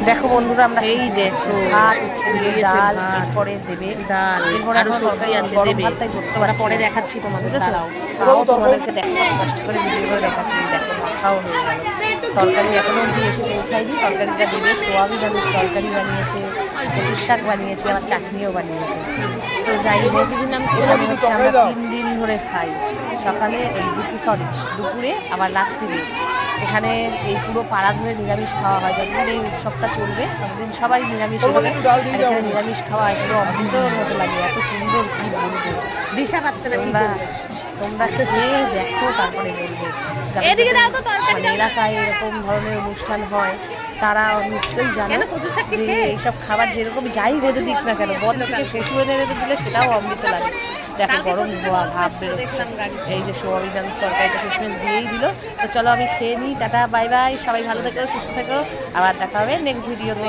দেখো বন্ধুরা, আমরা এই দেখো ভাত হচ্ছে, ডাল, এরপরে দেবে ডাল, এরপরে আরো সবজি আছে দেবে। ভাতটাই করতে আমরা পারছি পরে না। দেখাচ্ছি তোমাদের, বুঝেছো? দাঁড়াও। তাও তোমাদেরকে দেখো কষ্ট করে ভিডিও করে দেখাচ্ছি। দেখো মাখাও হয়ে গেল। তরকারি এখনো অবধি এসে পৌঁছায়নি। তরকারিটা দেবে, সোয়াবিন আলুর তরকারি বানিয়েছে, কচুর শাক বানিয়েছে, আবার চাটনিও বানিয়েছে। তো যাই হোক, এখানে হচ্ছে আমরা 3 দিন ধরে খাই। সকালে এই দুপুরে আবার রাত্রিরে। এখানে এই পুরো পাড়া ধরে নিরামিষ খাওয়া হয়। যতদিন এই উৎসবটা চলবে ততদিন সবাই নিরামিষ হবে। আর এখানে নিরামিষ খাওয়া একটু অমৃতর মতো লাগে, এত সুন্দর, কি বলবো। দিশা পাচ্ছে না। তোমরা খেয়ে দেখো, তারপরে বলবে। মানে এলাকায় এরকম ধরনের অনুষ্ঠান হয়, তারা নিশ্চয়ই জানে যে এইসব খাবার যেরকম যাই রেঁধে দিক না কেন, বদ থেকে কচু এনে রেঁধে দিলে সেটাও অমৃত লাগে। দেখো গরম ধোয়া ভাব বেরোচ্ছে। এই যে সোয়াবিন আলুর তরকারিটা শেষমেশ দিয়েই দিল। তো চলো আমি খেয়ে নিই। টাটা, বাই বাই, সবাই ভালো থেকো, সুস্থ থেকো। আবার দেখা হবে নেক্সট ভিডিওতে।